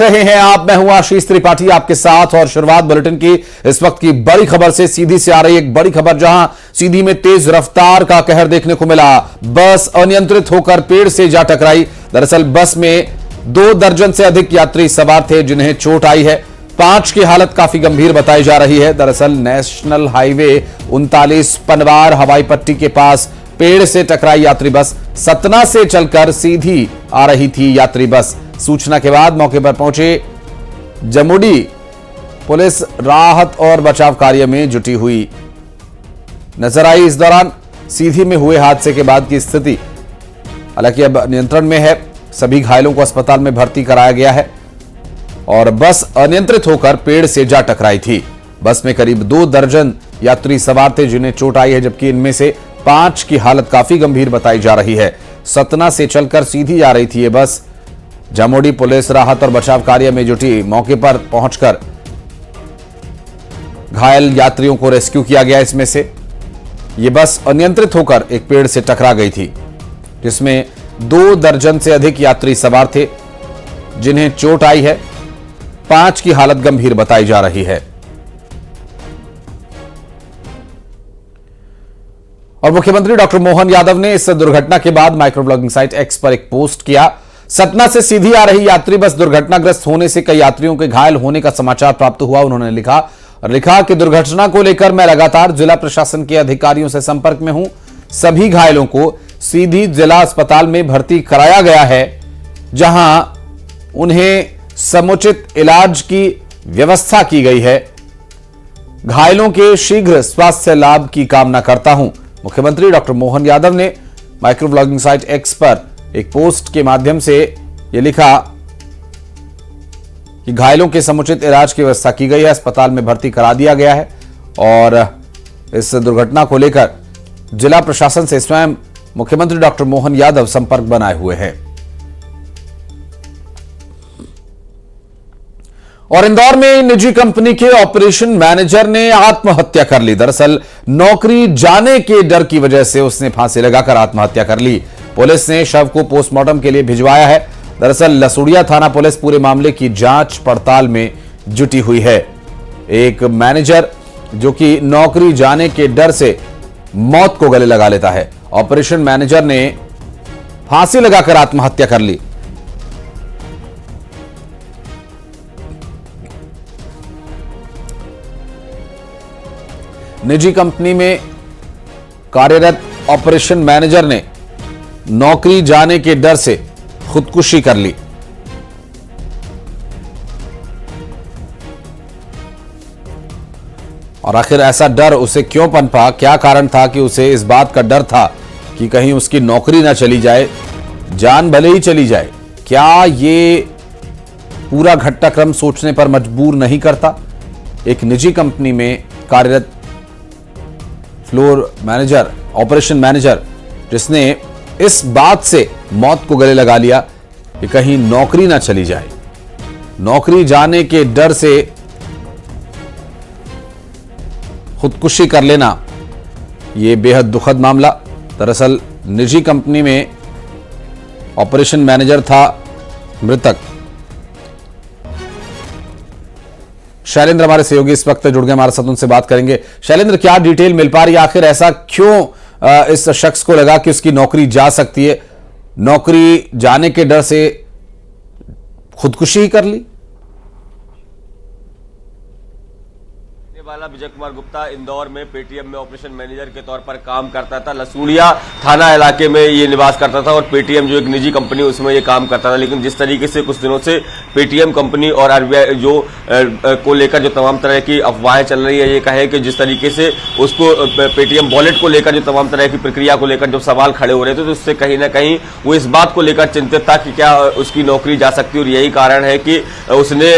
रहे हैं आप, मैं हूं आशीष त्रिपाठी आपके साथ। और शुरुआत बुलेटिन की इस वक्त की बड़ी खबर से सीधी से आ रही एक बड़ी खबर, जहां सीधी में तेज रफ्तार का कहर देखने को मिला। बस अनियंत्रित होकर पेड़ से जा टकराई। दरअसल बस में 2 दर्जन से अधिक यात्री सवार थे जिन्हें चोट आई है। 5 की हालत काफी गंभीर बताई जा रही है। दरअसल नेशनल हाईवे 39 पनवार हवाई पट्टी के पास पेड़ से टकराई यात्री बस। सतना से चलकर सीधी आ रही थी यात्री बस। सूचना के बाद मौके पर पहुंचे जमुडी पुलिस राहत और बचाव कार्य में जुटी हुई नजर आई। इस दौरान सीधी में हुए हादसे के बाद की स्थिति हालांकि अब नियंत्रण में है। सभी घायलों को अस्पताल में भर्ती कराया गया है और बस अनियंत्रित होकर पेड़ से जा टकराई थी। बस में करीब 2 दर्जन यात्री सवार थे जिन्हें चोट आई है, जबकि इनमें से 5 की हालत काफी गंभीर बताई जा रही है। सतना से चलकर सीधी आ रही थी ये बस। जमोडी पुलिस राहत और बचाव कार्य में जुटी। मौके पर पहुंचकर घायल यात्रियों को रेस्क्यू किया गया। इसमें से यह बस अनियंत्रित होकर एक पेड़ से टकरा गई थी, जिसमें 2 दर्जन से अधिक यात्री सवार थे जिन्हें चोट आई है। 5 की हालत गंभीर बताई जा रही है। और मुख्यमंत्री डॉक्टर मोहन यादव ने इस दुर्घटना के बाद माइक्रो ब्लॉगिंग साइट एक्स पर एक पोस्ट किया। सतना से सीधी आ रही यात्री बस दुर्घटनाग्रस्त होने से कई यात्रियों के घायल होने का समाचार प्राप्त हुआ। उन्होंने लिखा कि दुर्घटना को लेकर मैं लगातार जिला प्रशासन के अधिकारियों से संपर्क में हूं। सभी घायलों को सीधी जिला अस्पताल में भर्ती कराया गया है, जहां उन्हें समुचित इलाज की व्यवस्था की गई है। घायलों के शीघ्र स्वास्थ्य लाभ की कामना करता हूं। मुख्यमंत्री डॉक्टर मोहन यादव ने माइक्रो ब्लॉगिंग साइट एक्स पर एक पोस्ट के माध्यम से यह लिखा कि घायलों के समुचित इलाज की व्यवस्था की गई है, अस्पताल में भर्ती करा दिया गया है और इस दुर्घटना को लेकर जिला प्रशासन से स्वयं मुख्यमंत्री डॉक्टर मोहन यादव संपर्क बनाए हुए हैं। और इंदौर में निजी कंपनी के ऑपरेशन मैनेजर ने आत्महत्या कर ली। दरअसल नौकरी जाने के डर की वजह से उसने फांसी लगाकर आत्महत्या कर ली। पुलिस ने शव को पोस्टमार्टम के लिए भिजवाया है। दरअसल लसूड़िया थाना पुलिस पूरे मामले की जांच पड़ताल में जुटी हुई है। एक मैनेजर जो कि नौकरी जाने के डर से मौत को गले लगा लेता है, ऑपरेशन मैनेजर ने फांसी लगाकर आत्महत्या कर ली। निजी कंपनी में कार्यरत ऑपरेशन मैनेजर ने नौकरी जाने के डर से खुदकुशी कर ली। और आखिर ऐसा डर उसे क्यों पनपा, क्या कारण था कि उसे इस बात का डर था कि कहीं उसकी नौकरी ना चली जाए, जान भले ही चली जाए? क्या ये पूरा घटनाक्रम सोचने पर मजबूर नहीं करता? एक निजी कंपनी में कार्यरत फ्लोर मैनेजर, ऑपरेशन मैनेजर, जिसने इस बात से मौत को गले लगा लिया कि कहीं नौकरी ना चली जाए। नौकरी जाने के डर से खुदकुशी कर लेना, यह बेहद दुखद मामला। दरअसल निजी कंपनी में ऑपरेशन मैनेजर था मृतक। शैलेंद्र हमारे सहयोगी इस वक्त जुड़ गए हमारे साथ, उनसे बात करेंगे। शैलेंद्र, क्या डिटेल मिल पा रही है? आखिर ऐसा क्यों इस शख्स को लगा कि उसकी नौकरी जा सकती है? नौकरी जाने के डर से खुदकुशी ही कर ली? वाला विजय कुमार गुप्ता इंदौर में पेटीएम में ऑपरेशन मैनेजर के तौर पर काम करता था। लसूड़िया थाना इलाके में ये निवास करता था और पेटीएम जो एक निजी कंपनी उसमें ये काम करता था। लेकिन जिस तरीके से कुछ दिनों से पेटीएम कंपनी और आरबीआई जो को लेकर जो तमाम तरह की अफवाहें चल रही है, ये कहे कि जिस तरीके से उसको पेटीएम वॉलेट को लेकर जो तमाम तरह की प्रक्रिया को लेकर जो सवाल खड़े हो रहे थे, तो उससे कहीं ना कहीं वो इस बात को लेकर चिंतित था कि क्या उसकी नौकरी जा सकती है। और यही कारण है कि उसने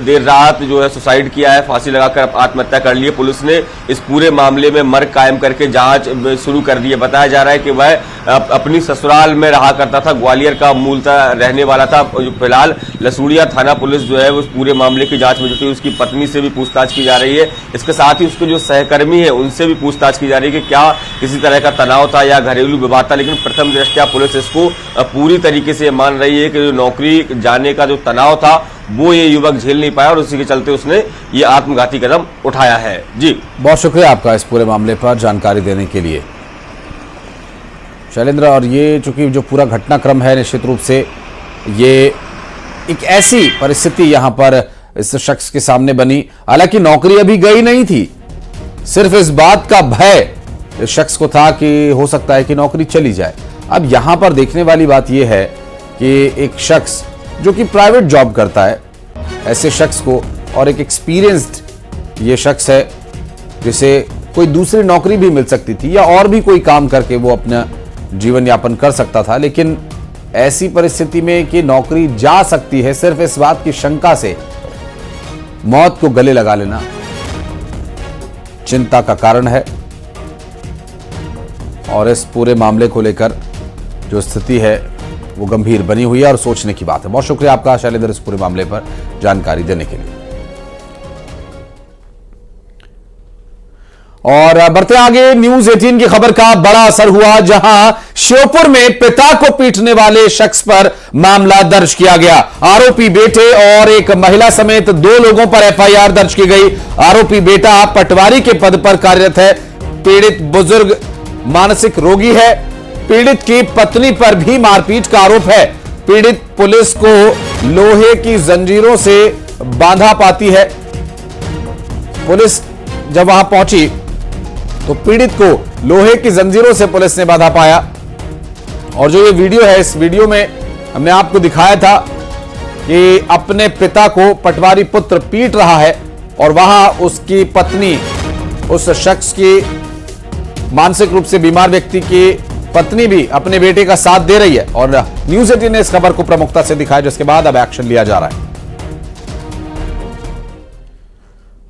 देर रात जो है सुसाइड किया है, फांसी लगाकर आत्महत्या कर लिए। पुलिस ने इस पूरे मामले में मर्ग कायम करके जांच शुरू कर दी है। बताया जा रहा है कि वह अपनी ससुराल में रहा करता था, ग्वालियर का मूलतः रहने वाला था। फिलहाल लसूड़िया थाना पुलिस जो है उस पूरे मामले की जांच में जुटी, उसकी पत्नी से भी पूछताछ की जा रही है। इसके साथ ही उसके जो सहकर्मी है उनसे भी पूछताछ की जा रही है कि क्या किसी तरह का तनाव था या घरेलू विवाद था। लेकिन प्रथम दृष्टया पुलिस इसको पूरी तरीके से मान रही है कि जो नौकरी जाने का जो तनाव था वो ये युवक झेल नहीं पाया और उसी के चलते उसने ये आत्मघाती कदम उठाया है। जी बहुत शुक्रिया आपका इस पूरे मामले पर जानकारी देने के लिए शैलेंद्र। और ये चूंकि जो पूरा घटनाक्रम है निश्चित रूप से ये एक ऐसी परिस्थिति यहां पर इस शख्स के सामने बनी, हालांकि नौकरी अभी गई नहीं थी, सिर्फ इस बात का भय इस शख्स को था कि हो सकता है कि नौकरी चली जाए। अब यहां पर देखने वाली बात यह है कि एक शख्स जो कि प्राइवेट जॉब करता है, ऐसे शख्स को, और एक एक्सपीरियंस्ड ये शख्स है जिसे कोई दूसरी नौकरी भी मिल सकती थी या और भी कोई काम करके वो अपना जीवन यापन कर सकता था, लेकिन ऐसी परिस्थिति में कि नौकरी जा सकती है, सिर्फ इस बात की शंका से मौत को गले लगा लेना चिंता का कारण है। और इस पूरे मामले को लेकर जो स्थिति है वो गंभीर बनी हुई है और सोचने की बात है। बहुत शुक्रिया आपका शैलेंद्र इस पूरे मामले पर जानकारी देने के लिए। और बढ़ते आगे, न्यूज 18 की खबर का बड़ा असर हुआ, जहां श्योपुर में पिता को पीटने वाले शख्स पर मामला दर्ज किया गया। आरोपी बेटे और एक महिला समेत 2 लोगों पर एफआईआर दर्ज की गई। आरोपी बेटा पटवारी के पद पर कार्यरत है। पीड़ित बुजुर्ग मानसिक रोगी है। पीड़ित की पत्नी पर भी मारपीट का आरोप है। पीड़ित पुलिस को लोहे की जंजीरों से बांधा पाती है। पुलिस जब वहां पहुंची तो पीड़ित को लोहे की जंजीरों से पुलिस ने बांधा पाया। और जो ये वीडियो है, इस वीडियो में हमने आपको दिखाया था कि अपने पिता को पटवारी पुत्र पीट रहा है और वहां उसकी पत्नी, उस शख्स की मानसिक रूप से बीमार व्यक्ति की पत्नी भी अपने बेटे का साथ दे रही है। और न्यूज 18 ने इस खबर को प्रमुखता से दिखाया, जिसके बाद अब एक्शन लिया जा रहा है।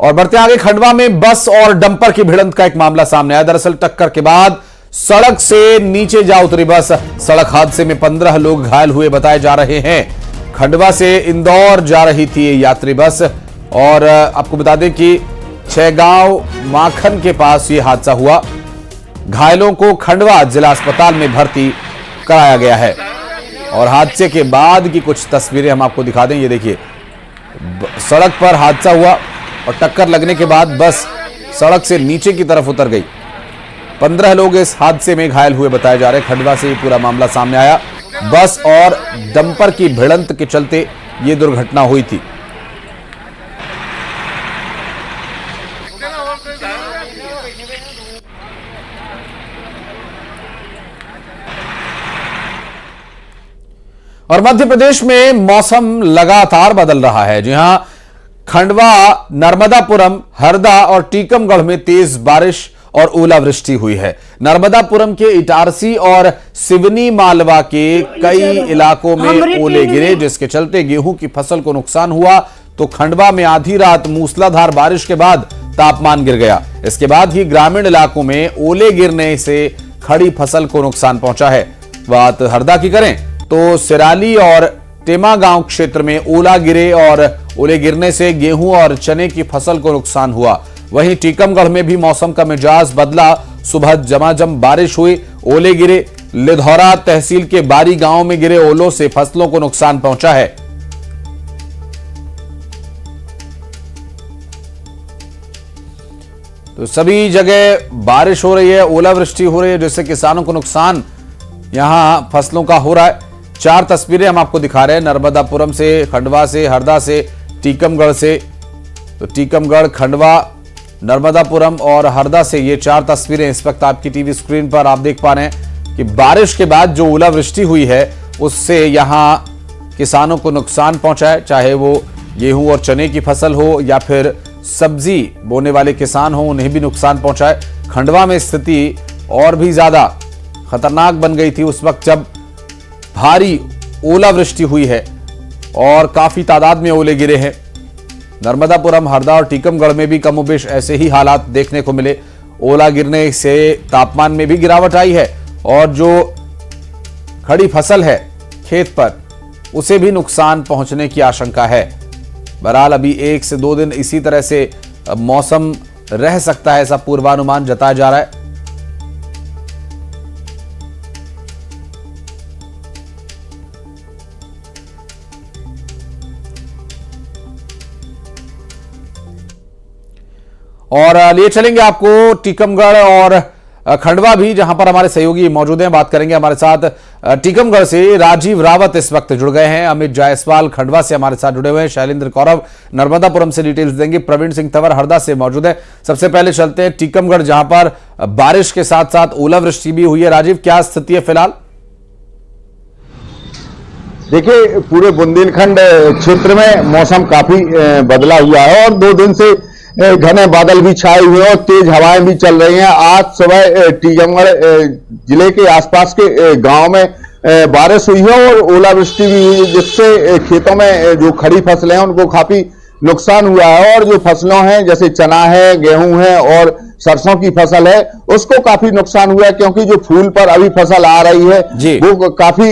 और बढ़ते आगे, खंडवा में बस और डंपर की भिड़ंत का एक मामला सामने आया। दरअसल टक्कर के बाद सड़क से नीचे जा उतरी बस। सड़क हादसे में 15 लोग घायल हुए बताए जा रहे हैं। खंडवा से इंदौर जा रही थी ये यात्री बस और आपको बता दें कि 6 गांव माखन के पास ये हादसा हुआ। घायलों को खंडवा जिला अस्पताल में भर्ती कराया गया है। और हादसे के बाद की कुछ तस्वीरें हम आपको दिखा दें। ये देखिए, सड़क पर हादसा हुआ और टक्कर लगने के बाद बस सड़क से नीचे की तरफ उतर गई। 15 लोग इस हादसे में घायल हुए बताए जा रहे हैं। खंडवा से ये पूरा मामला सामने आया। बस और डंपर की भिड़ंत के चलते ये दुर्घटना हुई थी। और मध्य प्रदेश में मौसम लगातार बदल रहा है। जी हां, खंडवा, नर्मदापुरम, हरदा और टीकमगढ़ में तेज बारिश और ओलावृष्टि हुई है। नर्मदापुरम के इटारसी और सिवनी मालवा के कई इलाकों में ओले गिरे, जिसके चलते गेहूं की फसल को नुकसान हुआ। तो खंडवा में आधी रात मूसलाधार बारिश के बाद तापमान गिर गया। इसके बाद ही ग्रामीण इलाकों में ओले गिरने से खड़ी फसल को नुकसान पहुंचा है। बात हरदा की करें तो सिराली और टेमा गांव क्षेत्र में ओला गिरे और ओले गिरने से गेहूं और चने की फसल को नुकसान हुआ। वहीं टीकमगढ़ में भी मौसम का मिजाज बदला। सुबह झमाझम बारिश हुई, ओले गिरे। लिधौरा तहसील के बारी गांव में गिरे ओलों से फसलों को नुकसान पहुंचा है। तो सभी जगह बारिश हो रही है, ओलावृष्टि हो रही है, जिससे किसानों को नुकसान यहां फसलों का हो रहा है। 4 तस्वीरें हम आपको दिखा रहे हैं, नर्मदापुरम से, खंडवा से, हरदा से, टीकमगढ़ से। तो टीकमगढ़, खंडवा, नर्मदापुरम और हरदा से ये 4 तस्वीरें इस वक्त आपकी टीवी स्क्रीन पर आप देख पा रहे हैं कि बारिश के बाद जो ओलावृष्टि हुई है उससे यहां किसानों को नुकसान पहुंचा है, चाहे वो गेहूं और चने की फसल हो या फिर सब्जी बोने वाले किसान हो, उन्हें भी नुकसान पहुंचा है। खंडवा में स्थिति और भी ज्यादा खतरनाक बन गई थी उस वक्त जब भारी ओलावृष्टि हुई है और काफी तादाद में ओले गिरे हैं। नर्मदापुरम, हरदा और टीकमगढ़ में भी कमोबेश ऐसे ही हालात देखने को मिले। ओला गिरने से तापमान में भी गिरावट आई है और जो खड़ी फसल है खेत पर, उसे भी नुकसान पहुंचने की आशंका है। बहरहाल अभी 1 से 2 दिन इसी तरह से मौसम रह सकता है, ऐसा पूर्वानुमान जताया जा रहा है। और लिए चलेंगे आपको टीकमगढ़ और खंडवा भी, जहां पर हमारे सहयोगी मौजूद हैं। बात करेंगे हमारे साथ टीकमगढ़ से राजीव रावत इस वक्त जुड़ गए हैं, अमित जायसवाल खंडवा से हमारे साथ जुड़े हुए हैं, शैलेंद्र कौरव नर्मदापुरम से डिटेल्स देंगे, प्रवीण सिंह तंवर हरदा से मौजूद है। सबसे पहले चलते हैं टीकमगढ़, जहां पर बारिश के साथ साथ ओलावृष्टि भी हुई है। राजीव, क्या स्थिति है फिलहाल? देखिए, पूरे बुंदेलखंड क्षेत्र में मौसम काफी बदला हुआ है और 2 दिन से घने बादल भी छाए हुए हैं और तेज हवाएं भी चल रही हैं। आज सुबह टीकमगढ़ जिले के आसपास के गांव में बारिश हुई है और ओलावृष्टि भी हुई, जिससे खेतों में जो खड़ी फसलें हैं उनको काफी नुकसान हुआ है और जो फसलों हैं जैसे चना है, गेहूं है और सरसों की फसल है, उसको काफी नुकसान हुआ है, क्योंकि जो फूल पर अभी फसल आ रही है वो काफी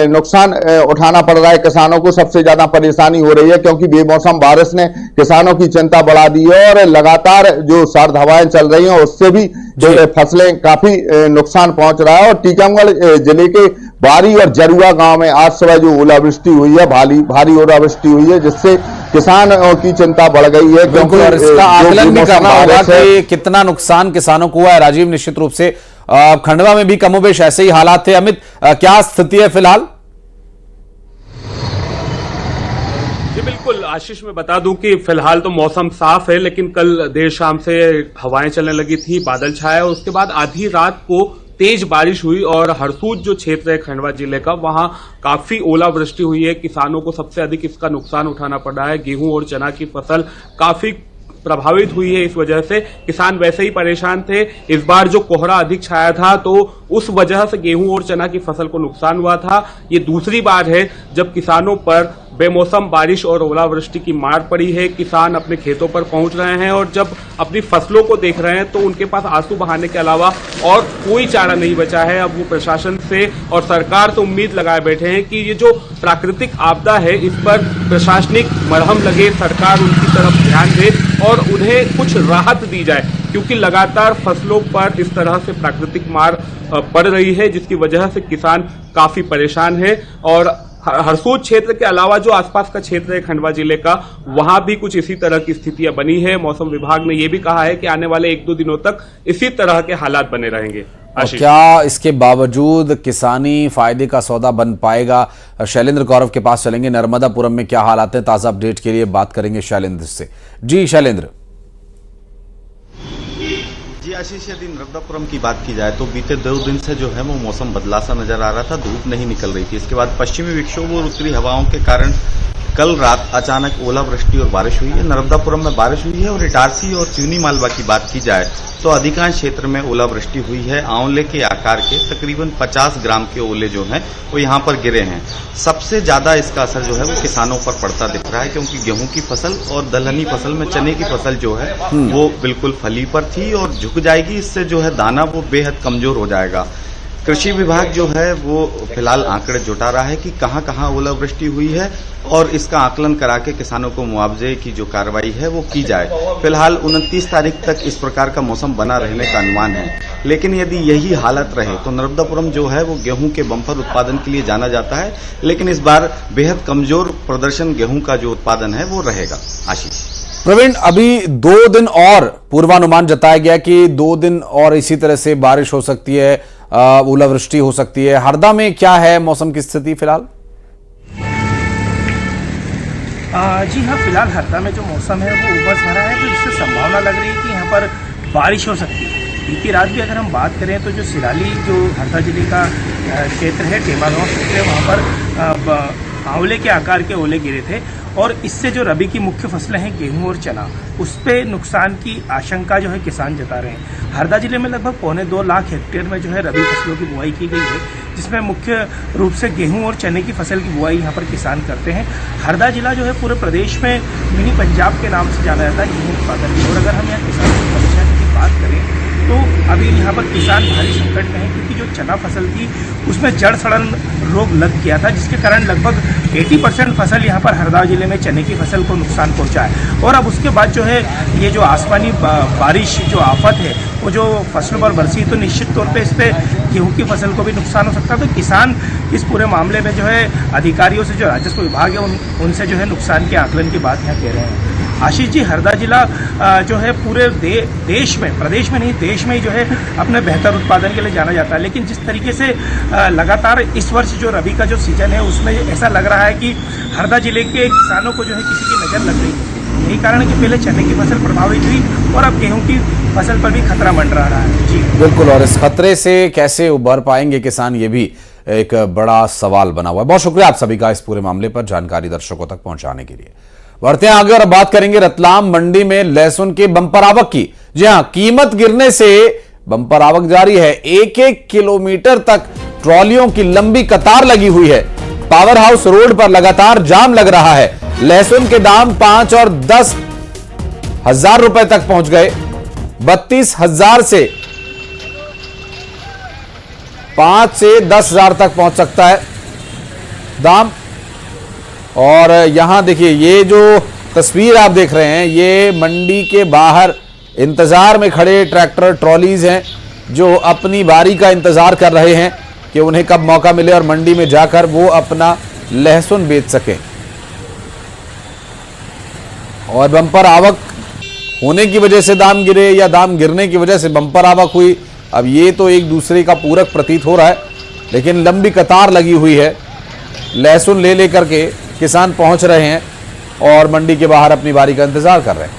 नुकसान उठाना पड़ रहा है किसानों को। सबसे ज्यादा परेशानी हो रही है क्योंकि बेमौसम बारिश ने किसानों की चिंता बढ़ा दी है और लगातार जो सर्द हवाएं चल रही हैं उससे भी जो फसलें काफी नुकसान पहुंच रहा है। और टीकमगढ़ जिले के बारी और जरुआ गांव में आज सुबह जो ओलावृष्टि हुई है, भारी ओलावृष्टि हुई है, जिससे किसानों की चिंता बढ़ गई है। क्योंकि इसका आकलन भी करना होगा कि कितना नुकसान किसानों को हुआ है। राजीव, निश्चित रूप से खंडवा में भी कमोबेश ऐसे ही हालात थे। अमित, क्या स्थिति है फिलहाल? जी बिल्कुल आशीष, मैं बता दूं कि फिलहाल तो मौसम साफ है, लेकिन कल देर शाम से हवाएं चलने लगी थी, बादल छाया और उसके बाद आधी रात को तेज बारिश हुई और हरसूद जो क्षेत्र है खंडवा जिले का, वहां काफी ओलावृष्टि हुई है। किसानों को सबसे अधिक इसका नुकसान उठाना पड़ रहा है। गेहूं और चना की फसल काफी प्रभावित हुई है। इस वजह से किसान वैसे ही परेशान थे। इस बार जो कोहरा अधिक छाया था तो उस वजह से गेहूं और चना की फसल को नुकसान हुआ था। ये दूसरी बार है जब किसानों पर बेमौसम बारिश और ओलावृष्टि की मार पड़ी है। किसान अपने खेतों पर पहुंच रहे हैं और जब अपनी फसलों को देख रहे हैं तो उनके पास आंसू बहाने के अलावा और कोई चारा नहीं बचा है। अब वो प्रशासन से और सरकार से उम्मीद लगाए बैठे हैं कि ये जो प्राकृतिक आपदा है इस पर प्रशासनिक मरहम लगे, सरकार उनकी तरफ ध्यान दे और उन्हें कुछ राहत दी जाए, क्योंकि लगातार फसलों पर इस तरह से प्राकृतिक मार पड़ रही है, जिसकी वजह से किसान काफी परेशान है। और हरसूद क्षेत्र के अलावा जो आसपास का क्षेत्र है खंडवा जिले का, वहां भी कुछ इसी तरह की स्थितियां बनी है। मौसम विभाग ने यह भी कहा है कि आने वाले 1-2 दिनों तक इसी तरह के हालात बने रहेंगे। और क्या इसके बावजूद किसानी फायदे का सौदा बन पाएगा? शैलेंद्र कौरव के पास चलेंगे, नर्मदापुरम में क्या हालात हैं, ताजा अपडेट के लिए बात करेंगे शैलेंद्र से। जी शैलेंद्र। जी आशीष, यदि नर्मदापुरम की बात की जाए तो बीते 2 दिन से जो है वो मौसम बदला सा नजर आ रहा था, धूप नहीं निकल रही थी। इसके बाद पश्चिमी विक्षोभ और उत्तरी हवाओं के कारण कल रात अचानक ओलावृष्टि और बारिश हुई है। नर्मदापुरम में बारिश हुई है और इटारसी और चुनी मालवा की बात की जाए तो अधिकांश क्षेत्र में ओलावृष्टि हुई है। आंवले के आकार के तकरीबन 50 ग्राम के ओले जो हैं वो यहाँ पर गिरे हैं। सबसे ज्यादा इसका असर जो है वो किसानों पर पड़ता दिख रहा है, क्योंकि गेहूं की फसल और दलहनी फसल में चने की फसल जो है वो बिल्कुल फली पर थी और झुक जाएगी। इससे जो है दाना वो बेहद कमजोर हो जाएगा। कृषि विभाग जो है वो फिलहाल आंकड़े जुटा रहा है कि कहां कहां ओलावृष्टि हुई है और इसका आकलन करा के किसानों को मुआवजे की जो कार्रवाई है वो की जाए। फिलहाल 29 तारीख तक इस प्रकार का मौसम बना रहने का अनुमान है, लेकिन यदि यही हालत रहे तो नर्मदापुरम जो है वो गेहूं के बम्पर उत्पादन के लिए जाना जाता है, लेकिन इस बार बेहद कमजोर प्रदर्शन गेहूं का जो उत्पादन है वो रहेगा। आशीष। प्रवीण, अभी 2 दिन और पूर्वानुमान जताया गया कि 2 दिन और इसी तरह से बारिश हो सकती है, ओलावृष्टि हो सकती है। हरदा में क्या है मौसम की स्थिति फिलहाल? जी हाँ, फिलहाल हरदा में जो मौसम है वो उमस भरा है, तो जिससे संभावना लग रही है कि यहाँ पर बारिश हो सकती है। बीती रात भी अगर हम बात करें तो जो सिराली जो हरदा जिले का क्षेत्र है, टेमागांव क्षेत्र है, वहाँ पर आंवले के आकार के ओले गिरे थे और इससे जो रबी की मुख्य फसलें हैं गेहूं और चना, उस पे नुकसान की आशंका जो है किसान जता रहे हैं। हरदा जिले में लगभग 2.25 लाख हेक्टेयर में जो है रबी फसलों की बुआई की गई है, जिसमें मुख्य रूप से गेहूं और चने की फसल की बुआई यहाँ पर किसान करते हैं। हरदा जिला जो है पूरे प्रदेश में मिनी पंजाब के नाम से जाना जाता है गेहूं उत्पादन की। और अगर हम यहाँ किसानों की परेशानी की बात करें तो अभी यहाँ पर किसान भारी संकट में है, क्योंकि जो चना फसल थी उसमें जड़ सड़न रोग लग गया था, जिसके कारण लगभग 80% फसल यहाँ पर हरदा जिले में चने की फसल को नुकसान पहुँचा है। और अब उसके बाद जो है ये जो आसमानी बारिश जो आफत है वो जो फसलों पर बरसी, तो निश्चित तौर पे इस पर गेहूँ की फसल को भी नुकसान हो सकता है। तो किसान इस पूरे मामले में जो है अधिकारियों से, जो राजस्व विभाग है उनसे जो है नुकसान के आकलन की बात यहाँ कह रहे हैं। आशीष जी, हरदा जिला जो है पूरे देश में, प्रदेश में नहीं देश में ही जो है अपने बेहतर उत्पादन के लिए जाना जाता है, लेकिन जिस तरीके से लगातार इस वर्ष जो रबी का जो सीजन है उसमें ऐसा लग रहा है कि हरदा जिले के किसानों को जो है किसी की नज़र लग रही है। यही कारण है कि पहले चने की फसल प्रभावित हुई और अब गेहूं की फसल पर भी खतरा मंडरा रहा है। जी बिल्कुल, और इस खतरे से कैसे उबर पाएंगे किसान, ये भी एक बड़ा सवाल बना हुआ है। बहुत शुक्रिया आप सभी का इस पूरे मामले पर जानकारी दर्शकों तक पहुंचाने के लिए। बढ़ते हैं आगे और बात करेंगे रतलाम मंडी में लहसुन के बंपर आवक की। जी हां, कीमत गिरने से बंपर आवक जारी है। 1-1 किलोमीटर तक ट्रॉलियों की लंबी कतार लगी हुई है। पावर हाउस रोड पर लगातार जाम लग रहा है। लहसुन के दाम 5 और 10 हजार रुपए तक पहुंच गए। 32,000 से 5 से 10,000 तक पहुंच सकता है दाम। और यहां देखिए, ये जो तस्वीर आप देख रहे हैं, ये मंडी के बाहर इंतजार में खड़े ट्रैक्टर ट्रॉलीज हैं जो अपनी बारी का इंतजार कर रहे हैं कि उन्हें कब मौका मिले और मंडी में जाकर वो अपना लहसुन बेच सकें। और बंपर आवक होने की वजह से दाम गिरे या दाम गिरने की वजह से बंपर आवक हुई, अब ये तो एक दूसरे का पूरक प्रतीत हो रहा है। लेकिन लंबी कतार लगी हुई है, लहसुन ले लेकर के किसान पहुंच रहे हैं और मंडी के बाहर अपनी बारी का इंतजार कर रहे हैं।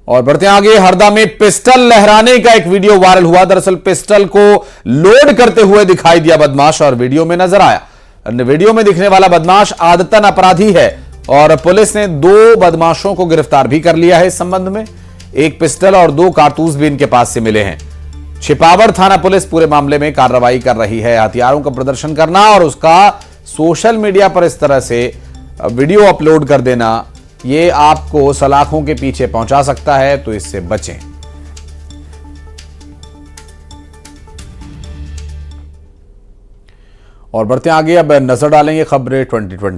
और बढ़ते आगे, हरदा में पिस्टल लहराने का एक वीडियो वायरल हुआ। दरअसल पिस्टल को लोड करते हुए दिखाई दिया बदमाश और वीडियो में नजर आया। वीडियो में दिखने वाला बदमाश आदतन अपराधी है और पुलिस ने 2 बदमाशों को गिरफ्तार भी कर लिया है। इस संबंध में एक पिस्टल और 2 कारतूस भी इनके पास से मिले हैं। छिपावर थाना पुलिस पूरे मामले में कार्रवाई कर रही है। हथियारों का प्रदर्शन करना और उसका सोशल मीडिया पर इस तरह से वीडियो अपलोड कर देना, ये आपको सलाखों के पीछे पहुंचा सकता है, तो इससे बचें। और बढ़ते आगे, अब नजर डालेंगे खबरें 2020